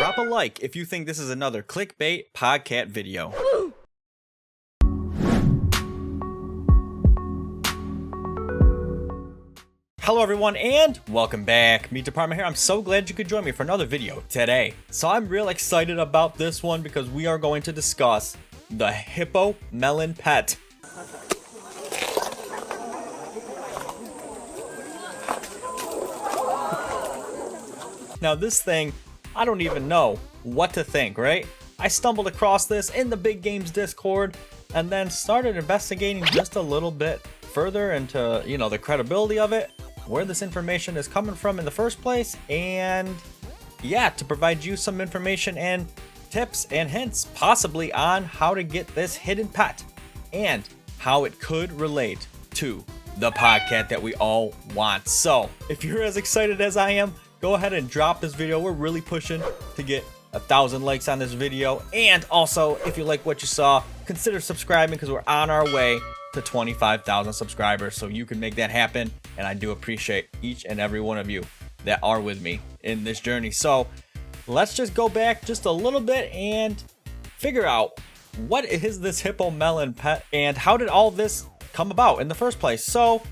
drop a like if you think this is another clickbait PogCat video. Hello everyone and welcome back. Meat Department here. I'm so glad you could join me for another video today. So I'm real excited about this one because we are going to discuss the Hippomelon pet. Now this thing, I don't even know what to think, right? I stumbled across this in the Big Games Discord and then started investigating just a little bit further into, the credibility of it, where this information is coming from in the first place, and yeah, to provide you some information and tips and hints possibly on how to get this hidden pet and how it could relate to the PogCat that we all want. So if you're as excited as I am, go ahead and drop this video. We're really pushing to get 1,000 likes on this video, and also if you like what you saw, consider subscribing because we're on our way to 25,000 subscribers, so you can make that happen. And I do appreciate each and every one of you that are with me in this journey. So let's just go back just a little bit and figure out what is this Hippomelon pet and how did all this come about in the first place. So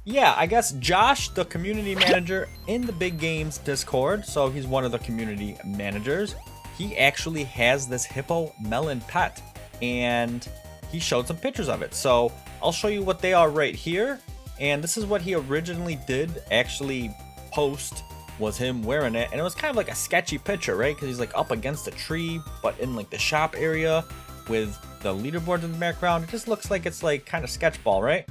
yeah, I guess Josh, the community manager in the Big Games Discord, so he's one of the community managers, he actually has this Hippomelon pet and he showed some pictures of it. So I'll show you what they are right here. And this is what he originally did actually post, was him wearing it. And it was kind of like a sketchy picture, right? Because he's like up against a tree, but in like the shop area with the leaderboards in the background. It just looks like it's like kind of sketchball, right?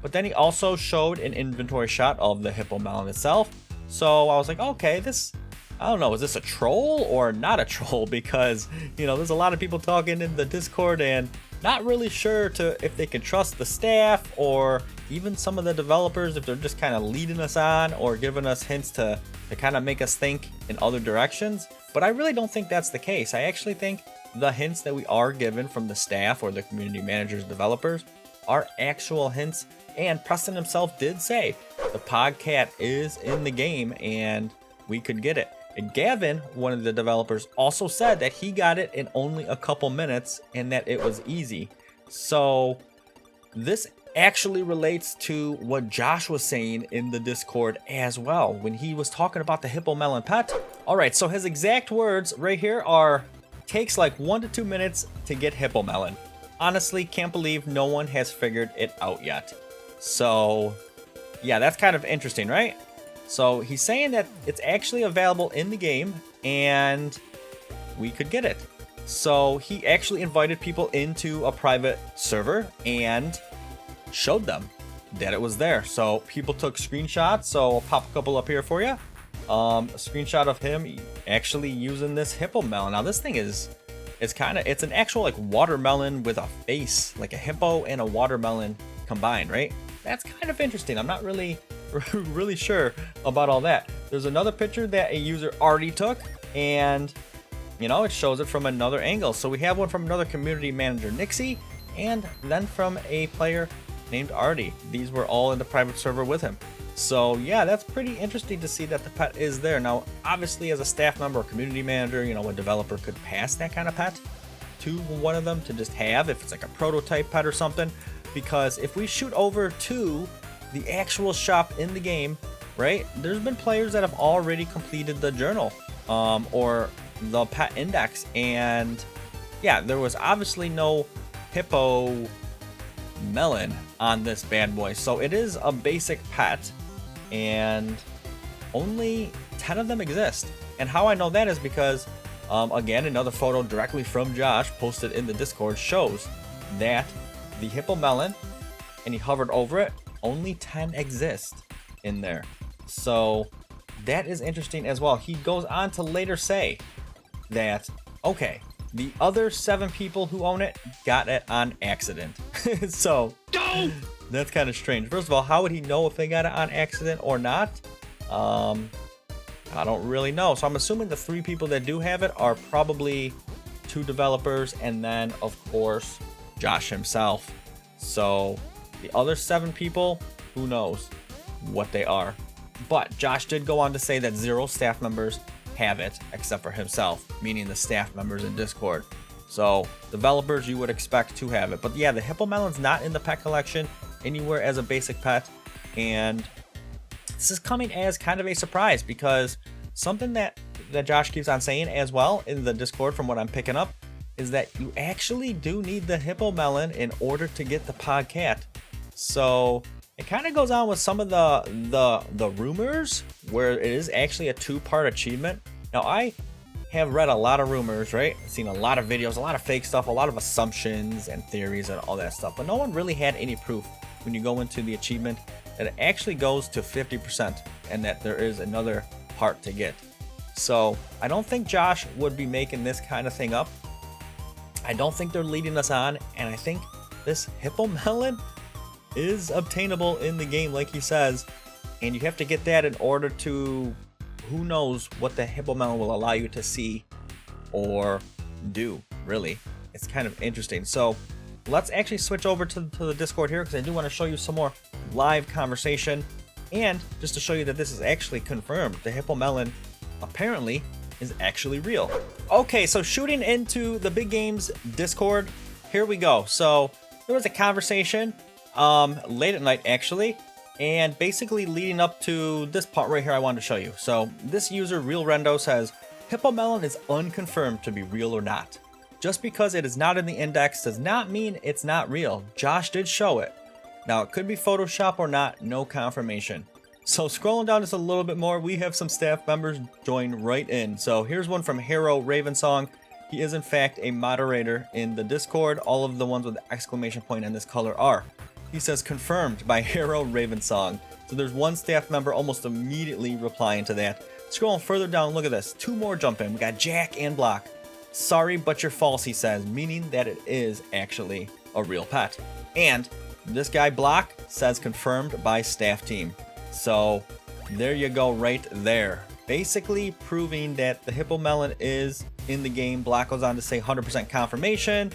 But then he also showed an inventory shot of the Hippomelon itself. So I was like, okay, this, I don't know, is this a troll or not a troll? Because, there's a lot of people talking in the Discord and not really sure if they can trust the staff or even some of the developers, if they're just kind of leading us on or giving us hints to kind of make us think in other directions. But I really don't think that's the case. I actually think the hints that we are given from the staff or the community managers, developers, are actual hints. And Preston himself did say the PogCat is in the game and we could get it. And Gavin, one of the developers, also said that he got it in only a couple minutes and that it was easy. So this actually relates to what Josh was saying in the Discord as well when he was talking about the Hippomelon pet. All right, so his exact words right here are, takes like 1 to 2 minutes to get Hippomelon. Honestly, can't believe no one has figured it out yet. So yeah, that's kind of interesting, right? So he's saying that it's actually available in the game and we could get it. So he actually invited people into a private server and showed them that it was there. So people took screenshots. So I'll pop a couple up here for you. A screenshot of him actually using this Hippomelon. Now this thing is, it's an actual like watermelon with a face, like a hippo and a watermelon combined, right? That's kind of interesting. I'm not really sure about all that. There's another picture that a user already took and it shows it from another angle. So we have one from another community manager, Nixie, and then from a player named Artie. These were all in the private server with him. So yeah, that's pretty interesting to see that the pet is there. Now obviously as a staff member or community manager, a developer could pass that kind of pet to one of them to just have if it's like a prototype pet or something. Because if we shoot over to the actual shop in the game, right, there's been players that have already completed the journal or the pet index, and yeah, there was obviously no Hippomelon on this bad boy. So it is a basic pet and only 10 of them exist. And how I know that is because again, another photo directly from Josh posted in the Discord shows that the Hippomelon, and he hovered over it, only 10 exist in there. So that is interesting as well. He goes on to later say that, okay, the other 7 people who own it got it on accident. So that's kind of strange. First of all, how would he know if they got it on accident or not? I don't really know. So I'm assuming the 3 people that do have it are probably 2 developers and then of course Josh himself. So the other 7 people, who knows what they are. But Josh did go on to say that 0 staff members have it except for himself, meaning the staff members in Discord. So developers, you would expect to have it. But yeah, the Hippomelon's not in the pet collection anywhere as a basic pet. And this is coming as kind of a surprise, because something that Josh keeps on saying as well in the Discord, from what I'm picking up, is that you actually do need the Hippomelon in order to get the PogCat. So it kind of goes on with some of the rumors where it is actually a 2-part achievement. Now, I have read a lot of rumors, right? Seen a lot of videos, a lot of fake stuff, a lot of assumptions and theories and all that stuff, but no one really had any proof when you go into the achievement that it actually goes to 50% and that there is another part to get. So I don't think Josh would be making this kind of thing up. I don't think they're leading us on, and I think this Hippomelon is obtainable in the game, like he says, and you have to get that in order to, who knows what the Hippomelon will allow you to see or do, really. It's kind of interesting. So let's actually switch over to the Discord here, because I do want to show you some more live conversation, and just to show you that this is actually confirmed. The Hippomelon apparently is actually real. Okay, so shooting into the Big Games Discord, here we go. So there was a conversation late at night actually, and basically leading up to this part right here I wanted to show you. So this user, Real Rendo, says Hippomelon is unconfirmed to be real or not. Just because it is not in the index does not mean it's not real. Josh did show it. Now it could be Photoshop or not, no confirmation. So scrolling down just a little bit more, we have some staff members join right in. So here's one from Hero Ravensong. He is in fact a moderator in the Discord. All of the ones with the exclamation point in this color are. He says confirmed by Hero Ravensong. So there's one staff member almost immediately replying to that. Scrolling further down, look at this. 2 more jump in. We got Jack and Block. Sorry, but you're false, he says, meaning that it is actually a real pet. And this guy Block says confirmed by staff team. So there you go right there. Basically proving that the Hippomelon is in the game. Block goes on to say 100% confirmation.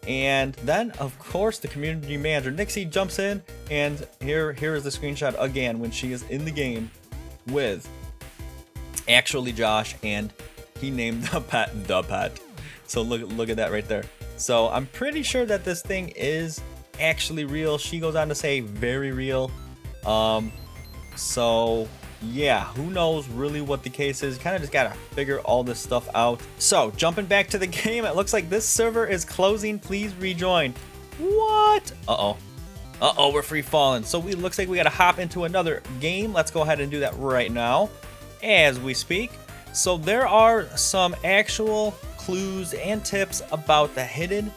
And then, of course, the community manager, Nixie, jumps in. And here is the screenshot again when she is in the game with actually Josh. And he named the pet the pet. So look at that right there. So I'm pretty sure that this thing is actually real. She goes on to say very real. So yeah, who knows really what the case is. Kind of just gotta figure all this stuff out. So jumping back to the game, it looks like this server is closing. Please rejoin. What? Uh-oh, we're free falling. So it looks like we gotta hop into another game. Let's go ahead and do that right now as we speak. So there are some actual clues and tips about the hidden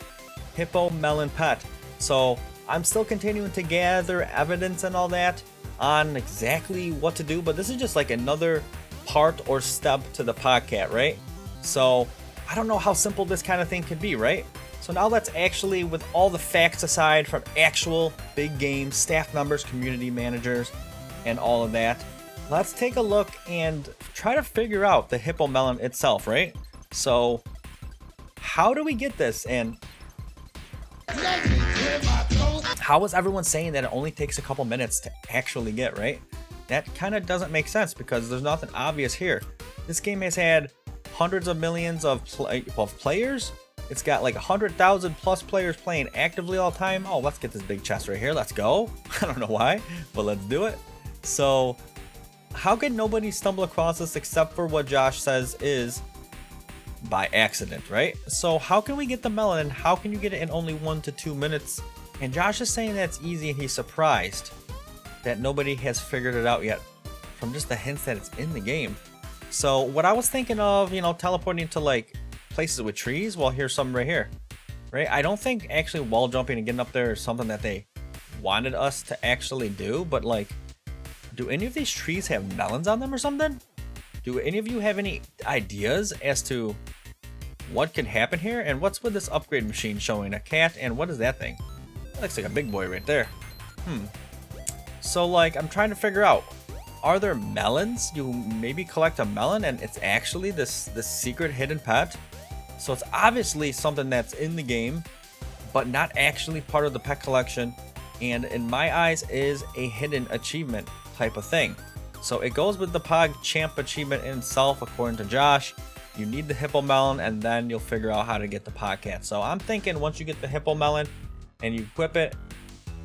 Hippomelon pet. So I'm still continuing to gather evidence and all that on exactly what to do, but this is just like another part or step to the PogCat, right? So I don't know how simple this kind of thing could be, right? So now let's actually, with all the facts aside from actual big game staff members, community managers, and all of that, let's take a look and try to figure out the Hippomelon itself, right? So how do we get this? And how is everyone saying that it only takes a couple minutes to actually get, right? That kind of doesn't make sense because there's nothing obvious here. This game has had hundreds of millions of players. It's got like 100,000 plus players playing actively all the time. Oh, let's get this big chest right here. Let's go. I don't know why, but let's do it. So how could nobody stumble across this except for what Josh says is by accident, right? So how can we get the melon? How can you get it in only 1 to 2 minutes? And Josh is saying that's easy, and he's surprised that nobody has figured it out yet from just the hints that it's in the game. So what I was thinking of, you know, teleporting to like places with trees. Well, here's some right here, right? I don't think actually wall jumping and getting up there is something that they wanted us to actually do, but like, do any of these trees have melons on them or something? Do any of you have any ideas as to what could happen here? And what's with this upgrade machine showing a cat? And what is that thing? That looks like a big boy right there. So like, I'm trying to figure out, are there melons? You maybe collect a melon and it's actually this secret hidden pet. So it's obviously something that's in the game, but not actually part of the pet collection. And in my eyes is a hidden achievement type of thing. So it goes with the PogChamp achievement in itself, according to Josh. You need the Hippomelon, and then you'll figure out how to get the PogCat. So I'm thinking once you get the Hippomelon and you equip it,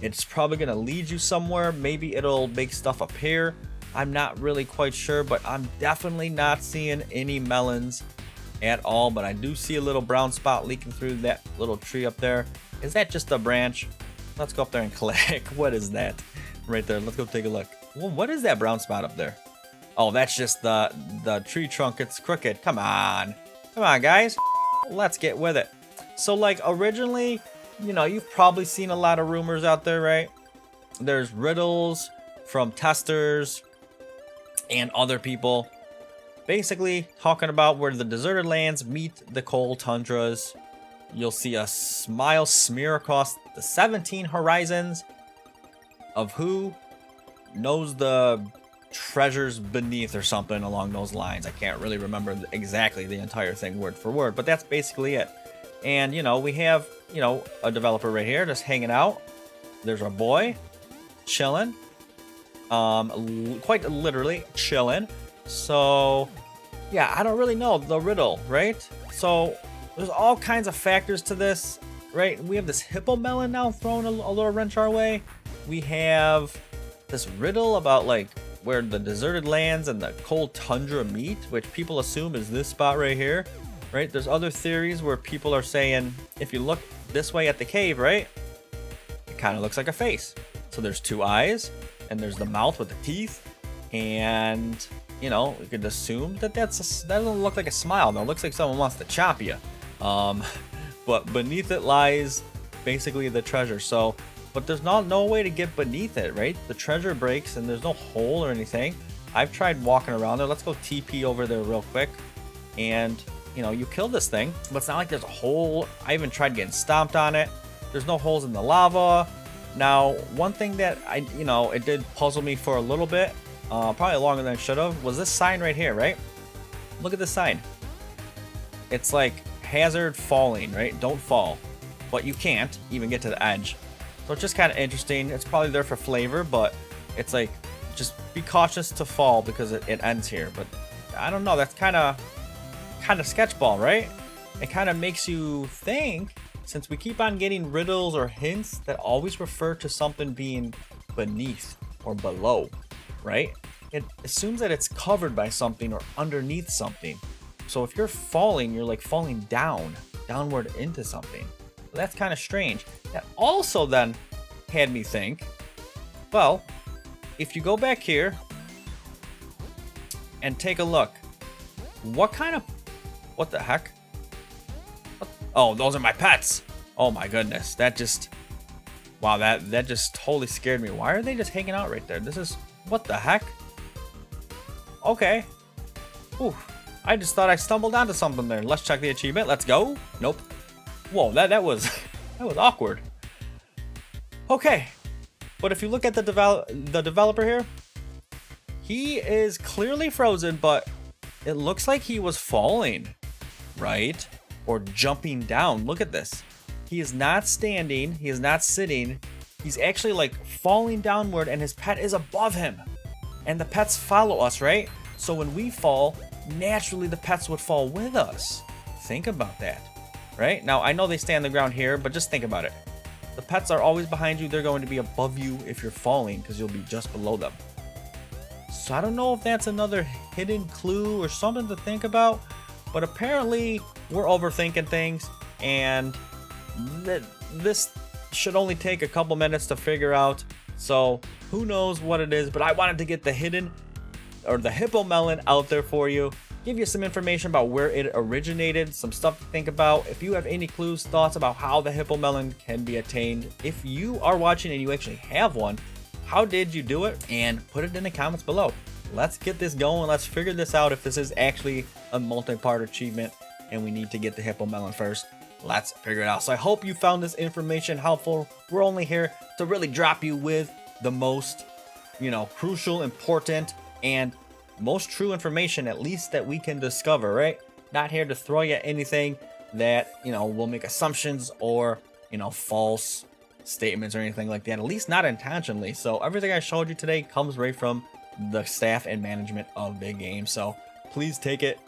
it's probably going to lead you somewhere. Maybe it'll make stuff appear. I'm not really quite sure, but I'm definitely not seeing any melons at all. But I do see a little brown spot leaking through that little tree up there. Is that just a branch? Let's go up there and click. What is that? Right there. Let's go take a look. Well, what is that brown spot up there? Oh, that's just the tree trunk. It's crooked. Come on. Come on, guys. Let's get with it. So, like, originally, you know, you've probably seen a lot of rumors out there, right? There's riddles from testers and other people basically talking about where the deserted lands meet the cold tundras. You'll see a smile smear across the 17 horizons of who knows the treasures beneath or something along those lines. I can't really remember exactly the entire thing word for word, but that's basically it. And, you know, we have, you know, a developer right here just hanging out. There's our boy chilling. Quite literally chilling. So, yeah, I don't really know the riddle, right? So, there's all kinds of factors to this, right? We have this Hippomelon now throwing a little wrench our way. We have this riddle about, like, where the deserted lands and the cold tundra meet, which people assume is this spot right here, right? There's other theories where people are saying, if you look this way at the cave, right, it kind of looks like a face. So there's two eyes, and there's the mouth with the teeth, and, you know, you could assume that that doesn't look like a smile, though. It looks like someone wants to chop you. But beneath it lies basically the treasure. So, but there's no way to get beneath it, right? The treasure breaks and there's no hole or anything. I've tried walking around there. Let's go TP over there real quick. And, you know, you kill this thing, but it's not like there's a hole. I even tried getting stomped on it. There's no holes in the lava. Now, one thing that it did puzzle me for a little bit, probably longer than it should have, was this sign right here, right? Look at this sign. It's like hazard falling, right? Don't fall. But you can't even get to the edge. So it's just kind of interesting. It's probably there for flavor, but it's like, just be cautious to fall because it ends here. But I don't know. That's kind of sketchball, right? It kind of makes you think, since we keep on getting riddles or hints that always refer to something being beneath or below, right? It assumes that it's covered by something or underneath something. So if you're falling, you're like falling downward into something. So that's kind of strange. That also then had me think, well, if you go back here and take a look, what the heck? Oh, those are my pets. Oh my goodness. That just totally scared me. Why are they just hanging out right there? What the heck? Okay. Ooh, I just thought I stumbled onto something there. Let's check the achievement. Let's go. Nope. Whoa, that was awkward. Okay. But if you look at the developer here, he is clearly frozen, but it looks like he was falling, right? Or jumping down. Look at this. He is not standing. He is not sitting. He's actually like falling downward, and his pet is above him. And the pets follow us, right? So when we fall, naturally the pets would fall with us. Think about that, right? Now, I know they stay on the ground here, but just think about it. The pets are always behind you. They're going to be above you if you're falling because you'll be just below them. So I don't know if that's another hidden clue or something to think about, but apparently we're overthinking things, and this should only take a couple minutes to figure out. So who knows what it is, but I wanted to get the Hippomelon out there for you, give you some information about where it originated, some stuff to think about. If you have any clues, thoughts about how the Hippomelon can be attained, if you are watching and you actually have one, how did you do it? And put it in the comments below. Let's get this going. Let's figure this out if this is actually a multi-part achievement and we need to get the Hippomelon first. Let's figure it out. So I hope you found this information helpful. We're only here to really drop you with the most, crucial, important, and most true information, at least that we can discover, right? Not here to throw you anything that, will make assumptions or, false statements or anything like that, at least not intentionally. So everything I showed you today comes right from the staff and management of Big Game. So please take it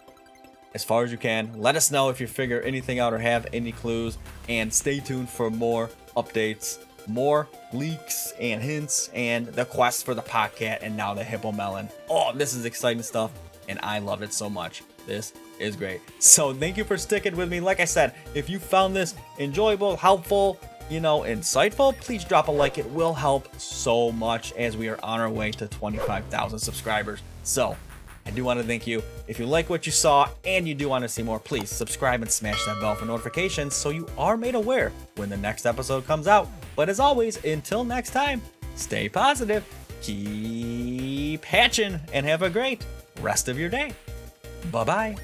as far as you can. Let us know if you figure anything out or have any clues, and stay tuned for more updates, more leaks and hints, and the quest for the PogCat and now the Hippomelon. Oh, this is exciting stuff, and I love it so much. This is great. So thank you for sticking with me. Like I said, if you found this enjoyable, helpful, insightful, please drop a like. It will help so much as we are on our way to 25,000 subscribers. So I do want to thank you. If you like what you saw and you do want to see more, please subscribe and smash that bell for notifications so you are made aware when the next episode comes out. But as always, until next time, stay positive, keep hatching, and have a great rest of your day. Bye-bye.